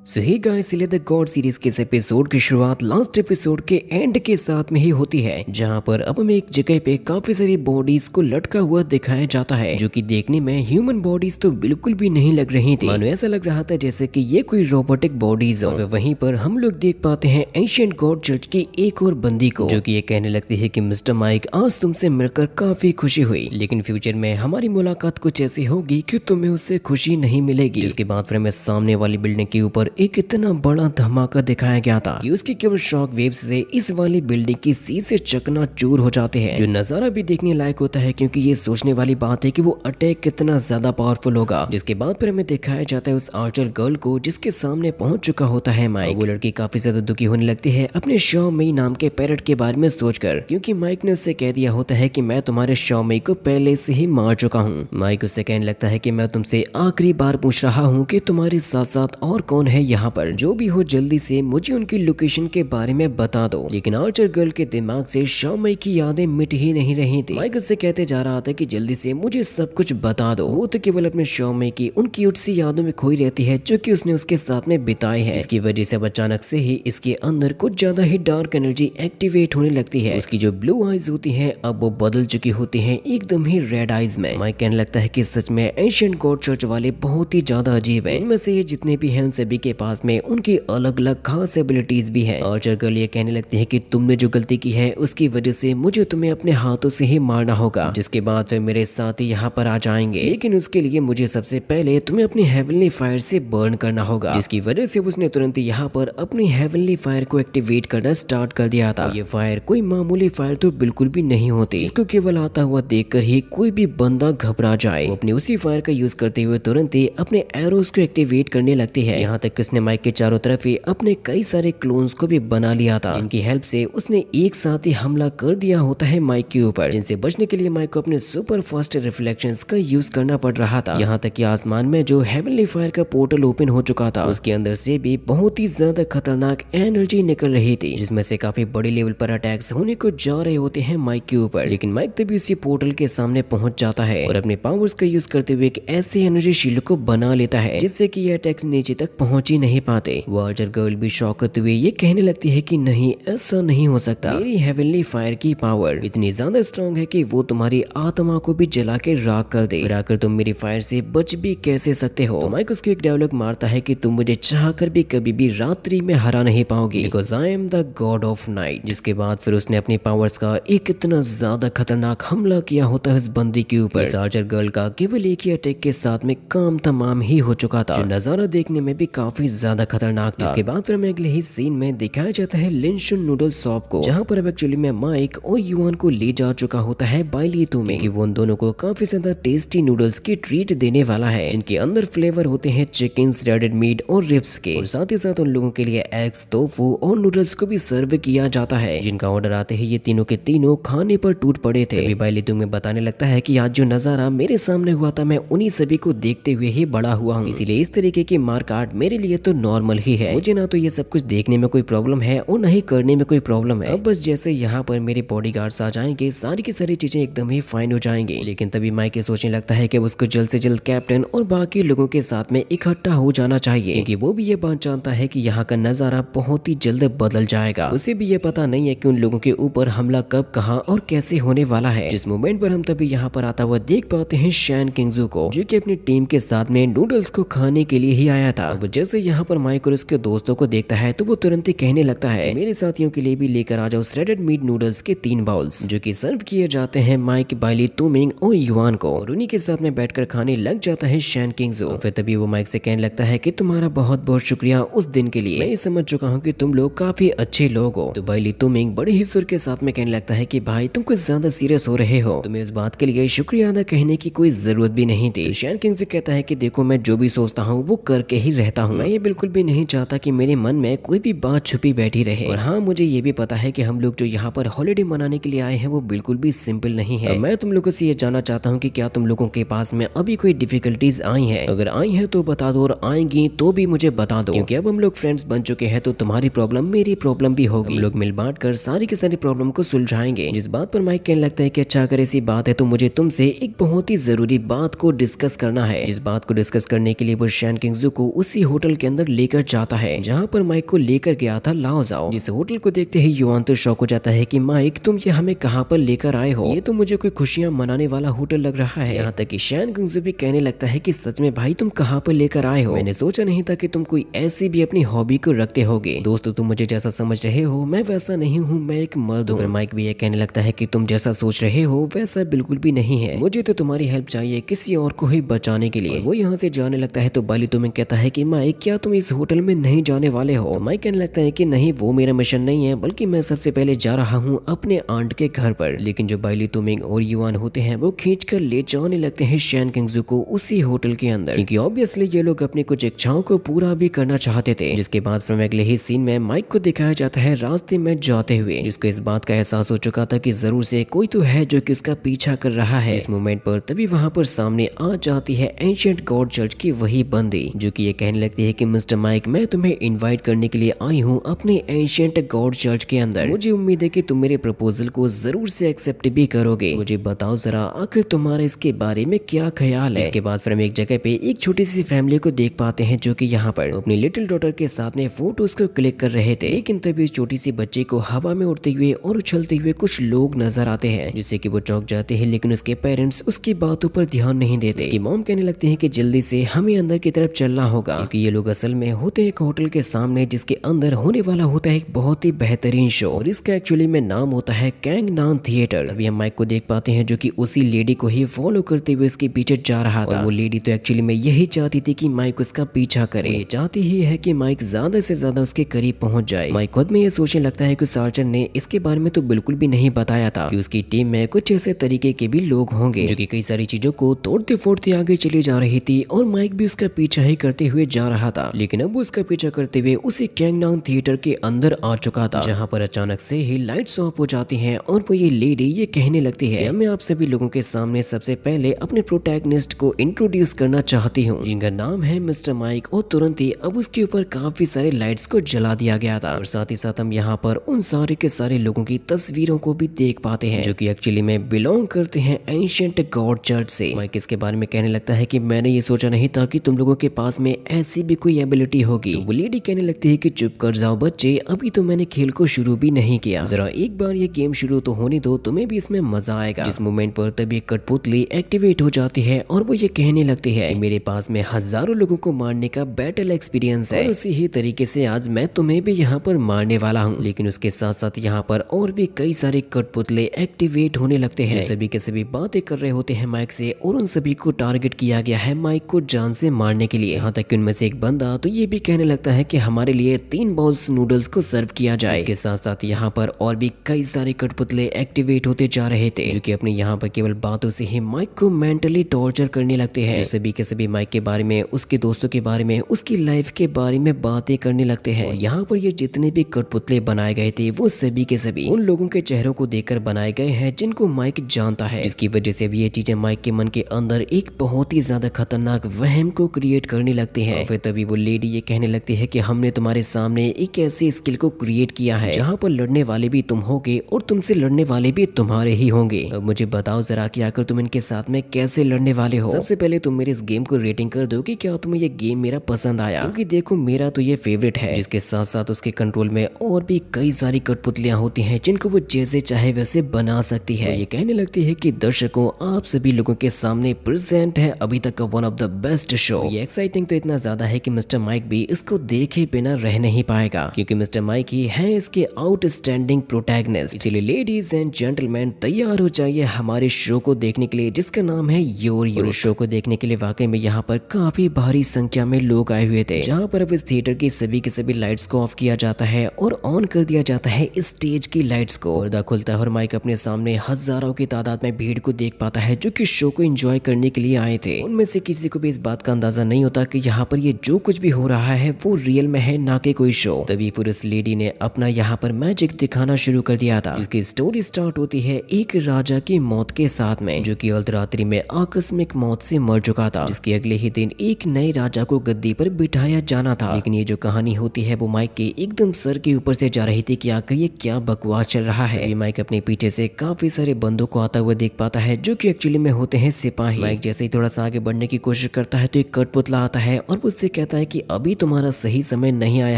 So hey guys, the God series के इस episode की शुरुआत लास्ट एपिसोड के एंड के साथ में ही होती है, जहां पर अब हमें एक जगह पे काफी सारी बॉडीज को लटका हुआ दिखाया जाता है, जो कि देखने में ह्यूमन बॉडीज तो बिल्कुल भी नहीं लग रही थी। मानो ऐसा लग रहा था जैसे कि ये कोई रोबोटिक बॉडीज हो। वहीं पर हम लोग देख पाते हैं एंशिएंट गॉड चर्च की एक और बंदी को, जो कि ये कहने लगती है कि मिस्टर माइक, आज तुमसे मिलकर काफी खुशी हुई, लेकिन फ्यूचर में हमारी मुलाकात कुछ ऐसी होगी कि तुम्हें उससे खुशी नहीं मिलेगी। जिसके बाद फिर हमें सामने वाली बिल्डिंग के ऊपर एक इतना बड़ा धमाका दिखाया गया था कि उसके केवल शॉक वेव्स से इस वाली बिल्डिंग की शीशे चकनाचूर हो जाते हैं, जो नजारा भी देखने लायक होता है, क्योंकि ये सोचने वाली बात है कि वो अटैक कितना ज्यादा पावरफुल होगा। जिसके बाद फिर हमें दिखाया जाता है उस आर्चर गर्ल को, जिसके सामने पहुंच चुका होता है माइक। वो लड़की काफी ज्यादा दुखी होने लगती है अपने शॉमई नाम के पैरट के बारे में सोचकर, क्योंकि माइक ने उससे कह दिया होता है कि मैं तुम्हारे शॉमई को पहले से ही मार चुका हूँ। माइक उससे कहने लगता है कि मैं तुमसे आखिरी बार पूछ रहा हूँ कि तुम्हारे साथ साथ और कौन है यहाँ पर, जो भी हो जल्दी से मुझे उनकी लोकेशन के बारे में बता दो। लेकिन आर्चर गर्ल के दिमाग से शॉमई की यादें मिट ही नहीं रही थी। माइक उससे कहते जा रहा था कि जल्दी से मुझे सब कुछ बता दो। वो तो केवल अपने शॉमई की उन क्यूट सी यादों में खोई रहती है, जो कि उसने उसके साथ में बिताई है। इसकी वजह से अब अचानक से ही इसके अंदर कुछ ज्यादा ही डार्क एनर्जी एक्टिवेट होने लगती है। उसकी जो ब्लू आईज होती है अब वो बदल चुकी होती है एकदम ही रेड आईज में। माइक कहने लगता है कि सच में एंशिएंट गॉड चर्च वाले बहुत ही ज्यादा अजीब है। इनमें से ये जितने भी हैं उन सभी के पास में उनकी अलग अलग खास एबिलिटीज भी हैं। आर्चर गर्ल ये कहने लगती है कि तुमने जो गलती की है उसकी वजह से मुझे तुम्हें अपने हाथों से ही मारना होगा, जिसके बाद फिर मेरे साथ ही यहाँ पर आ जाएंगे, लेकिन उसके लिए मुझे सबसे पहले तुम्हें अपनी हेवनली फायर से बर्न करना होगा। जिसकी वजह से उसने तुरंत यहाँ पर अपनी हेवनली फायर को एक्टिवेट करना स्टार्ट कर दिया था। ये फायर कोई मामूली फायर तो बिल्कुल भी नहीं होती, इसको केवल आता हुआ देखकर ही कोई भी बंदा घबरा जाए। वो अपनी उसी फायर का यूज करते हुए तुरंत ही अपने एरोस को एक्टिवेट करने लगती है। यहाँ तक उसने माइक के चारों तरफ ही अपने कई सारे क्लोन्स को भी बना लिया था, जिनकी हेल्प से उसने एक साथ ही हमला कर दिया होता है माइक के ऊपर, जिनसे बचने के लिए माइक को अपने सुपर फास्ट रिफ्लेक्शंस का यूज करना पड़ रहा था। यहाँ तक कि आसमान में जो हेवनली फायर का पोर्टल ओपन हो चुका था, उसके अंदर से भी बहुत ही ज्यादा खतरनाक एनर्जी निकल रही थी, जिसमें से काफी बड़ी लेवल पर अटैक्स होने को जा रहे होते हैं माइक के ऊपर। लेकिन माइक तभी उसी पोर्टल के सामने पहुंच जाता है और अपने पावर्स का यूज करते हुए एक ऐसे एनर्जी शील्ड को बना लेता है, जिससे कि ये अटैक्स नीचे तक पहुंच ही नहीं पाते। वो आर्चर गर्ल भी शॉक होते हुए ये कहने लगती है कि नहीं, ऐसा नहीं हो सकता। मेरी हेवनली फायर की पावर इतनी ज्यादा स्ट्रॉन्ग है कि वो तुम्हारी आत्मा को भी जला के राख कर दे, फिर आकर तुम मेरी फायर से बच भी कैसे सकते हो। तो माइक उसको एक डायलॉग मारता है कि तुम मुझे चाहकर भी कभी भी रात्रि में हरा नहीं पाओगे, because I am the God of night. जिसके बाद फिर उसने अपनी पावर्स का एक इतना ज्यादा खतरनाक हमला किया होता है उस बंदी के ऊपर। इस आर्चर गर्ल का केवल एक ही अटैक के साथ में काम तमाम ही हो चुका था, जो नजारा देखने में भी काफी ज्यादा खतरनाक था। इसके बाद फिर हमें अगले ही सीन में दिखाया जाता है लिनशुन नूडल शॉप को, जहां पर अब एक्चुअली में माइक और युआन को ले जा चुका होता है बाइलीतू में, कि वो उन दोनों को काफी ज्यादा टेस्टी नूडल्स की ट्रीट देने वाला है, जिनके अंदर फ्लेवर होते हैं चिकन, श्रेडेड मीट और रिब्स के, और साथ ही साथ उन लोगों के लिए एग्स, टोफू और नूडल्स को भी सर्व किया जाता है, जिनका ऑर्डर आते ही ये तीनों के तीनों खाने पर टूट पड़े थे। बाइलीतू में बताने लगता है कि आज जो नजारा मेरे सामने हुआ था, मैं उन्हीं सभी को देखते हुए ही बड़ा हुआ हूँ, इसीलिए इस तरीके की मार काट मेरे लिए तो नॉर्मल ही है। मुझे ना तो ये सब कुछ देखने में कोई प्रॉब्लम है और न ही करने में कोई प्रॉब्लम है। अब बस जैसे यहाँ पर मेरे बॉडीगार्ड्स आ जाएंगे, सारी की सारी चीजें एकदम ही फाइन हो जाएंगी। लेकिन तभी माइक सोचने लगता है कि उसको जल्द से जल्द कैप्टन और बाकी लोगों के साथ में इकट्ठा हो जाना चाहिए, क्योंकि वो भी ये बात जानता है कि यहाँ का नजारा बहुत ही जल्द बदल जाएगा। उसे भी ये पता नहीं है कि उन लोगों के ऊपर हमला कब, कहाँ और कैसे होने वाला है। जिस मोमेंट पर हम तभी यहाँ पर आता हुआ देख पाते हैं शैन किंगजू को, जो कि अपनी टीम के साथ में नूडल्स को खाने के लिए ही आया था। अब जैसे यहाँ पर माइक और उसके दोस्तों को देखता है तो वो तुरंत ही कहने लगता है, मेरे साथियों के लिए भी लेकर आ जाओ श्रेडेड मीट नूडल्स के 3 बाउल्स, जो कि सर्व किए जाते हैं माइक, बाइली, तुमिंग और युआन को, और उन्हीं के साथ में बैठकर खाने लग जाता है शैन किंगजू। फिर तभी वो माइक से कहने लगता है कि तुम्हारा बहुत बहुत शुक्रिया उस दिन के लिए, मैं ये समझ चुका हूँ कि तुम लोग काफी अच्छे लोग हो। तो बाइली तुमिंग बड़े ही सुर के साथ में कहने लगता है कि भाई तुम कुछ ज्यादा सीरियस हो रहे हो, तुम्हें इस बात के लिए शुक्रिया अदा कहने की कोई जरूरत भी नहीं थी। शैन किंगजू कहता है कि देखो, मैं जो भी सोचता हूँ वो करके ही रहता हूँ, मैं ये बिल्कुल भी नहीं चाहता कि मेरे मन में कोई भी बात छुपी बैठी रहे। और हाँ, मुझे ये भी पता है कि हम लोग जो यहाँ पर हॉलिडे मनाने के लिए आए हैं वो बिल्कुल भी सिंपल नहीं है। मैं तुम लोगों से ये जानना चाहता हूँ कि क्या तुम लोगों के पास में अभी कोई डिफिकल्टीज आई हैं? अगर आई हैं तो बता दो, और आएंगी तो भी मुझे बता दो, क्योंकि अब हम लोग फ्रेंड्स बन चुके हैं, तो तुम्हारी प्रॉब्लम मेरी प्रॉब्लम भी होगी। हम लोग मिल बांट कर सारी की सारी प्रॉब्लम को सुलझाएंगे। जिस बात पर माइक कहने लगता है कि अच्छा, अगर ऐसी बात है तो मुझे तुमसे एक बहुत ही जरूरी बात को डिस्कस करना है। जिस बात को डिस्कस करने के लिए वो शैन किंगजू को उसी होटल होटल के अंदर लेकर जाता है जहाँ पर माइक को लेकर गया था लाओ जाओ। जिस होटल को देखते ही युआन तो शॉक हो जाता है कि माइक तुम ये हमें कहाँ पर लेकर आए हो, ये तो मुझे कोई खुशियां मनाने वाला होटल लग रहा है। यहाँ तक कि शैन गुंगजू भी कहने लगता है कि सच में भाई तुम कहाँ पर लेकर आए हो, मैंने सोचा नहीं था कि तुम कोई ऐसी भी अपनी हॉबी को रखते होगे। दोस्तों तुम मुझे जैसा समझ रहे हो मैं वैसा नहीं हूँ, मैं एक मर्द हूँ। माइक भी ये कहने लगता है कि तुम जैसा सोच रहे हो वैसा बिल्कुल भी नहीं है, मुझे तो तुम्हारी हेल्प चाहिए किसी और को ही बचाने के लिए। वो यहाँ से जाने लगता है तो बाली तुम्हें कहता है कि माइक क्या तुम इस होटल में नहीं जाने वाले हो। माइक कहने लगता है कि नहीं वो मेरा मिशन नहीं है, बल्कि मैं सबसे पहले जा रहा हूँ अपने आंट के घर पर। लेकिन जो बाइली तुमिंग और युआन होते हैं वो खींचकर ले जाने लगते हैं शैन किंगजू को उसी होटल के अंदर, क्योंकि ऑब्वियसली ये लोग अपनी कुछ इच्छाओं को पूरा भी करना चाहते थे। जिसके बाद फिर अगले ही सीन में माइक को दिखाया जाता है रास्ते में जाते हुए, जिसको इस बात का एहसास हो चुका था कि जरूर से कोई तो है जो कि उसका पीछा कर रहा है। इस मोमेंट पर तभी वहां पर सामने आ जाती है एंशिएंट गॉड चर्च की वही बंदी, जो कि ये कहने लगती है कि मिस्टर माइक मैं तुम्हें इनवाइट करने के लिए आई हूँ अपने एंशिएंट गॉड चर्च के अंदर। मुझे उम्मीद है कि तुम मेरे प्रपोजल को जरूर से एक्सेप्ट भी करोगे। मुझे बताओ जरा आखिर तुम्हारा इसके बारे में क्या ख्याल है। इसके बाद फिर हम एक जगह पे एक छोटी सी फैमिली को देख पाते हैं जो कि यहाँ पर अपनी लिटिल डॉटर के साथ में फोटोज को क्लिक कर रहे थे। लेकिन तभी छोटी सी बच्चे को हवा में उड़ते हुए और उछलते हुए कुछ लोग नजर आते हैं, जिससे कि वो चौंक जाते हैं। लेकिन उसके पेरेंट्स उसकी बातों पर ध्यान नहीं देते। उसकी मॉम कहने लगते हैं कि जल्दी से हमें अंदर की तरफ चलना होगा, क्योंकि ये लोग असल में होते हैं एक होटल के सामने जिसके अंदर होने वाला होता है एक बहुत ही बेहतरीन शो, और इसका एक्चुअली में नाम होता है कैंगनान थिएटर। अभी हम माइक को देख पाते हैं जो कि उसी लेडी को ही फॉलो करते हुए उसके पीछे जा रहा था। और वो लेडी तो एक्चुअली में यही चाहती थी कि माइक उसका पीछा करे, ये चाहती ही है कि माइक ज्यादा से ज्यादा उसके करीब पहुंच जाए। माइक खुद में ये सोचने लगता है कि सार्जन ने इसके बारे में तो बिल्कुल भी नहीं बताया था कि उसकी टीम में कुछ ऐसे तरीके के भी लोग होंगे जो कि कई सारी चीजों को तोड़ते फोड़ते आगे चली जा रही थी, और माइक भी उसका पीछा ही करते हुए जा रहा था। लेकिन अब वो उसका पीछा करते हुए उसी कैंगनान थिएटर के अंदर आ चुका था, जहाँ पर अचानक से ही लाइट्स ऑफ हो जाती हैं और वो ये लेडी ये कहने लगती है मैं आप सभी लोगों के सामने सबसे पहले अपने प्रोटैगनिस्ट को इंट्रोड्यूस करना चाहती हूँ, जिनका नाम है मिस्टर माइक। और तुरंत ही अब उसके ऊपर काफी सारे लाइट्स को जला दिया गया था, और साथ ही साथ हम यहाँ पर उन सारे के सारे लोगों की तस्वीरों को भी देख पाते हैं जो कि एक्चुअली में बिलोंग करते हैं एंशिएंट गॉड चर्च से। माइक इसके बारे में कहने लगता है कि मैंने ये सोचा नहीं था कि तुम लोगों के पास में ऐसी भी कोई एबिलिटी होगी। तो वो लेडी कहने लगती है कि चुप कर जाओ बच्चे, अभी तो मैंने खेल को शुरू भी नहीं किया, जरा एक बार ये गेम शुरू तो होने दो, तुम्हें भी इसमें मजा आएगा। जिस मोमेंट पर तभी कठपुतली एक्टिवेट हो जाती है और वो ये कहने लगती है मेरे पास में हजारों लोगों को मारने का बैटल एक्सपीरियंस है, और उसी ही तरीके से आज मैं तुम्हें भी यहाँ पर मारने वाला हूँ। लेकिन उसके साथ साथ यहाँ पर और भी कई सारे कठपुतले एक्टिवेट होने लगते हैं, सभी के सभी बातें कर रहे होते हैं माइक से, और उन सभी को टारगेट किया गया है माइक को जान से मारने के लिए। यहाँ तक कि उनमें से एक बंदा तो ये भी कहने लगता है कि हमारे लिए 3 बाउल्स नूडल्स को सर्व किया जाए। इसके साथ साथ यहाँ पर और भी कई सारे कठपुतले एक्टिवेट होते जा रहे थे, जो कि अपने यहाँ पर केवल बातों से ही माइक को मेंटली टॉर्चर करने लगते हैं। सभी के सभी माइक के बारे में, उसके दोस्तों के बारे में, उसकी लाइफ के बारे में बातें करने लगते हैं। और यहाँ पर ये जितने भी कठपुतले बनाए गए थे वो सभी के सभी उन लोगों के चेहरों को देखकर बनाए गए हैं जिनको माइक जानता है, जिसकी वजह से भी ये चीजें माइक के मन के अंदर एक बहुत ही ज्यादा खतरनाक वहम को क्रिएट करने लगते हैं। फिर तभी वो लेडी ये कहने लगती है कि हमने तुम्हारे सामने एक ऐसी स्किल को क्रिएट किया है जहाँ पर लड़ने वाले भी तुम होगे और तुमसे लड़ने वाले भी तुम्हारे ही होंगे। अब मुझे बताओ जरा कि आखिर तुम इनके साथ में कैसे लड़ने वाले हो। सबसे पहले तुम मेरे इस गेम को रेटिंग कर दो कि क्या तुम्हें ये गेम मेरा पसंद आया, क्योंकि देखो मेरा तो ये फेवरेट है। जिसके साथ साथ उसके कंट्रोल में और भी कई सारी कठपुतलियां होती हैं जिनको वो जैसे चाहे वैसे बना सकती है। ये कहने लगती है कि दर्शकों आप सभी लोगों के सामने प्रेजेंट है अभी तक का one of the best show. ये एक्साइटिंग तो इतना ज्यादा है कि मिस्टर माइक भी इसको देखे बिना रह नहीं पाएगा, क्योंकि मिस्टर माइक ही है इसके आउटस्टैंडिंग प्रोटैगनिस्ट। इसलिए लेडीज एंड जेंटलमैन तैयार हो जाइए हमारे शो को देखने के लिए जिसका नाम है योर यूथ। शो को देखने के लिए वाकई में यहाँ पर काफी भारी संख्या में लोग आए हुए थे, जहाँ पर अब इस थिएटर की सभी के सभी लाइट्स को ऑफ किया जाता है और ऑन कर दिया जाता है इस स्टेज की लाइट्स को। पर्दा खुलता है और माइक अपने सामने हजारों की तादाद में भीड़ को देख पाता है जो कि शो को एंजॉय करने के लिए आए थे। उनमें से किसी को भी इस बात का अंदाजा नहीं होता कि यहाँ पर ये जो कुछ भी हो रहा है वो रियल में है, ना कि कोई शो। तभी फिर उस लेडी ने अपना यहाँ पर मैजिक दिखाना शुरू कर दिया था, जिसकी स्टोरी स्टार्ट होती है एक राजा की मौत के साथ में, जो कि अर्धरात्रि में आकस्मिक मौत से मर चुका था, जिसके अगले ही दिन एक नए राजा को गद्दी पर बिठाया जाना था। लेकिन ये जो कहानी होती है वो माइक के एकदम सर के ऊपर से जा रही थी कि आखिर ये क्या बकवास चल रहा है। माइक अपने पीछे से काफी सारे बंदों को आता हुआ देख पाता है जो कि एक्चुअली में होते हैं सिपाही। माइक जैसे ही थोड़ा सा आगे बढ़ने की कोशिश करता है तो एक कठपुतला आता है और उससे कहता कहता है कि अभी तुम्हारा सही समय नहीं आया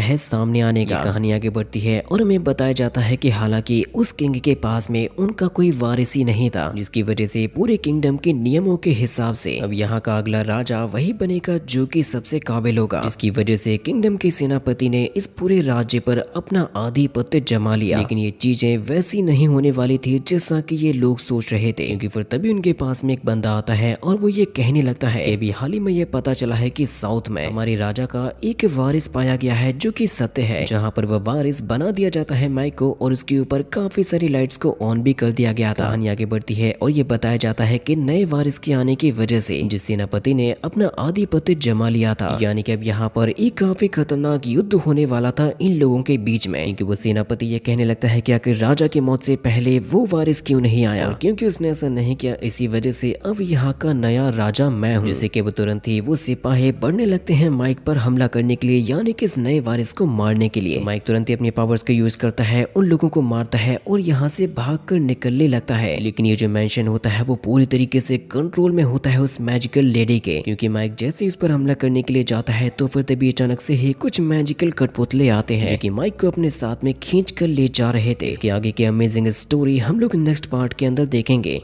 है सामने आने का। कहानी आगे बढ़ती है और हमें बताया जाता है कि हालांकि उस किंग के पास में उनका कोई वारिस ही नहीं था, जिसकी वजह से पूरे किंगडम के नियमों के हिसाब से अब यहाँ का अगला राजा वही बनेगा जो कि सबसे काबिल होगा, जिसकी वजह से किंगडम के सेनापति ने इस पूरे राज्य पर अपना आधिपत्य जमा लिया। लेकिन ये चीजें वैसी नहीं होने वाली थी जैसा कि ये लोग सोच रहे थे, क्योंकि फिर तभी उनके पास में एक बंदा आता है और वो ये कहने लगता है अभी हाल ही में ये पता चला है कि साउथ में हमारे राजा का एक वारिस पाया गया है जो कि सत्य है, जहाँ पर वह वारिस बना दिया जाता है माइक को और उसके ऊपर काफी सारी लाइट्स को ऑन भी कर दिया गया था। कहानी आगे बढ़ती है और ये बताया जाता है कि नए वारिस के आने की वजह से जिस सेनापति ने अपना आधिपत्य जमा लिया था, यानी कि अब यहाँ पर एक काफी खतरनाक युद्ध होने वाला था इन लोगों के बीच में, क्योंकि वो सेनापति ये कहने लगता है कि आखिर राजा की मौत से पहले वो वारिस क्यों नहीं आया, और क्योंकि उसने ऐसा नहीं किया इसी वजह से अब यहाँ का नया राजा मैं हूँ। जिससे कि वो तुरंत ही वो सिपाही बढ़ने लगते हैं माइक पर हमला करने के लिए, यानी कि इस नए वारिस को मारने के लिए। माइक तुरंत ही अपने पावर्स का यूज करता है, उन लोगों को मारता है और यहाँ से भागकर निकलने लगता है। लेकिन ये जो मेंशन होता है वो पूरी तरीके से कंट्रोल में होता है उस मैजिकल लेडी के, क्योंकि माइक जैसे ही उस पर हमला करने के लिए जाता है तो फिर तभी अचानक से ही कुछ मैजिकल कठपुतले आते हैं जो कि माइक को अपने साथ में खींच कर ले जा रहे थे। इसके आगे की अमेजिंग स्टोरी हम लोग नेक्स्ट पार्ट के अंदर देखेंगे।